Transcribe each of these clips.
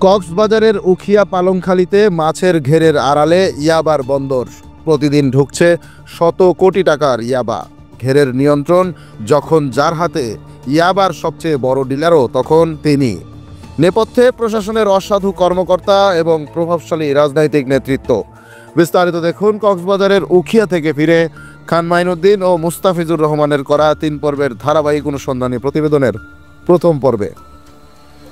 কক্সবাজারের উখিয়া পালংখালীতে মাছের ঘেরের আড়ালে ইয়াবার বন্দর। প্রতিদিন ঢুকছে শত কোটি টাকার ইয়াবা। ঘেরের নিয়ন্ত্রণ যখন যার হাতে, ইয়াবার সবচেয়ে বড় ডিলারও তখন তিনি। নেপথ্যে প্রশাসনের অসাধু কর্মকর্তা এবং প্রভাবশালী রাজনৈতিক নেতৃত্ব। বিস্তারিত দেখুন কক্সবাজারের উখিয়া থেকে ফিরে খান মাইনুদ্দিন ও মুস্তাফিজুর রহমানের করা 3 পর্বের ধারাবাহিক অনুসন্ধানী প্রতিবেদনের প্রথম পর্বে।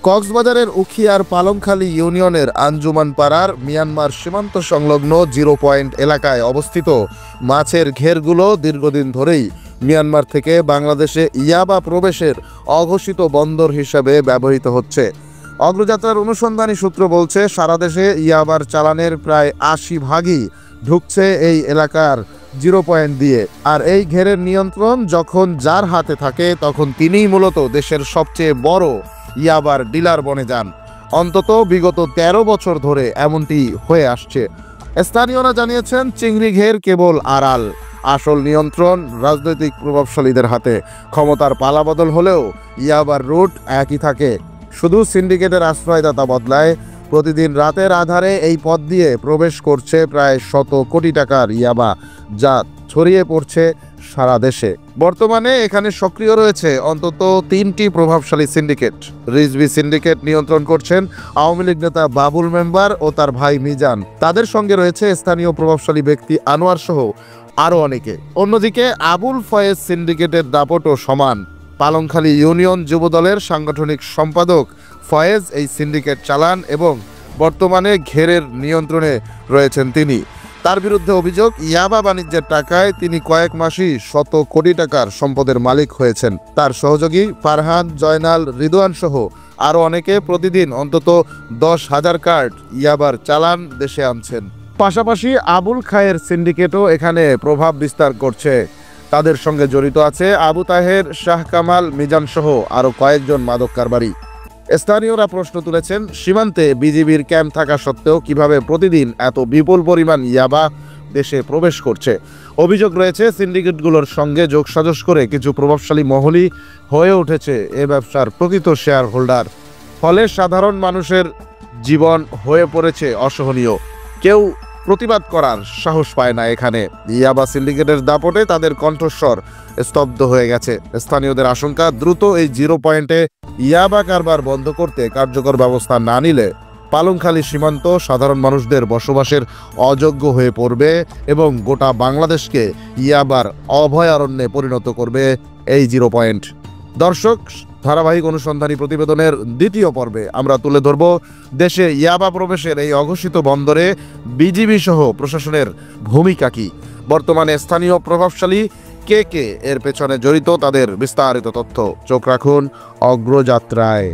কক্সবাজারের উখিয়ার পালংখালী ইউনিয়নের আঞ্জুমান পাড়ার মিয়ানমার সীমান্ত সংলগ্ন 0 পয়েন্ট এলাকায় অবস্থিত মাছের ঘেরগুলো দীর্ঘদিন ধরেই মিয়ানমার থেকে বাংলাদেশে ইয়াবা প্রবেশের অঘোষিত বন্দর হিসাবে ব্যবহৃত হচ্ছে। অগ্রযাত্রার অনুসন্ধানী সূত্র বলছে, সারা দেশে ইয়াবার চালানের প্রায় 80% ঢুকছে এই এলাকার 0 পয়েন্ট দিয়ে। আর এই ঘেরের নিয়ন্ত্রণ যখন যার হাতে থাকে তখন তিনিই মূলত দেশের সবচেয়ে বড় ইয়াবার ডিলার বনে যান। অন্তত বিগত 13 বছর ধরে এমনটি হয়ে আসছে। স্থানীয়রা জানিয়েছেন, চিংড়ি ঘের কেবল আড়াল, আসল নিয়ন্ত্রণ রাজনৈতিক প্রভাবশালীদের হাতে। ক্ষমতার পালাবদল হলেও ইয়াবার রুট একই থাকে, শুধু সিন্ডিকেটের আশ্রয়দাতা বদলায়। প্রতিদিন রাতের আধারে এই পথ দিয়ে প্রবেশ করছে প্রায় 100 কোটি টাকার ইয়াবা, যা ছড়িয়ে পড়ছে সারা দেশে। বর্তমানে এখানে সক্রিয় রয়েছে অন্তত 3টি প্রভাবশালী সিন্ডিকেট। রিজভি সিন্ডিকেট নিয়ন্ত্রণ করছেন আওয়ামী লীগ নেতা বাবুল মেম্বার ও তার ভাই মিজান। তাদের সঙ্গে রয়েছে স্থানীয় প্রভাবশালী ব্যক্তি আনোয়ার সহ আরও অনেকে। অন্যদিকে আবুল ফয়েজ সিন্ডিকেটের দাপটও সমান। পালংখালী ইউনিয়ন যুবদলের সাংগঠনিক সম্পাদক ফয়েজ এই সিন্ডিকেট চালান এবং বর্তমানে ঘেরের নিয়ন্ত্রণে রয়েছেন তিনি। তার বিরুদ্ধে অভিযোগ, ইয়াবা বাণিজ্যের টাকায় তিনি কয়েক মাসই 100 কোটি টাকার সম্পদের মালিক হয়েছেন। তার সহযোগী ফারহান, জয়নাল, রিদওয়ান সহ আরও অনেকে প্রতিদিন অন্তত 10,000 কার্ড ইয়াবার চালান দেশে আনছেন। পাশাপাশি আবুল খায়ের সিন্ডিকেটও এখানে প্রভাব বিস্তার করছে। তাদের সঙ্গে জড়িত আছে আবু তাহের, শাহ কামাল, মিজান সহ আরও কয়েকজন মাদক কারবারি। স্থানীয়রা প্রশ্ন তুলেছেন, সীমান্তে বিজিবির ক্যাম্প থাকা সত্ত্বেও কিভাবে প্রতিদিন এত বিপুল পরিমাণ ইয়াবা দেশে প্রবেশ করছে। অভিযোগ রয়েছে, সিন্ডিকেটগুলোর সঙ্গে যোগসাজশ করে কিছু প্রভাবশালী মহলই হয়ে উঠেছে এ ব্যবসার প্রকৃত শেয়ার হোল্ডার। ফলে সাধারণ মানুষের জীবন হয়ে পড়েছে অসহনীয়। কেউ প্রতিবাদ করার সাহস পায় না এখানে। ইয়াবা সিন্ডিকেটের দাপটে তাদের কণ্ঠস্বর স্তব্ধ হয়ে গেছে। স্থানীয়দের আশঙ্কা, দ্রুত এই 0 পয়েন্টে ইয়াবা কারবার বন্ধ করতে কার্যকর ব্যবস্থা না নিলে পালংখালী সীমান্ত সাধারণ মানুষদের বসবাসের অযোগ্য হয়ে পড়বে এবং গোটা বাংলাদেশকে ইয়াবার অভয়ারণ্যে পরিণত করবে এই 0 পয়েন্ট। দর্শক, ধারাবাহিক অনুসন্ধানী প্রতিবেদনের 2য় পর্বে আমরা তুলে ধরব দেশে ইয়াবা প্রবেশের এই অঘোষিত বন্দরে বিজিবি সহ প্রশাসনের ভূমিকা কি। বর্তমানে স্থানীয় প্রভাবশালী কে কে এর পেছনে জড়িত, তাদের বিস্তারিত তথ্য। চোখ রাখুন অগ্রযাত্রায়।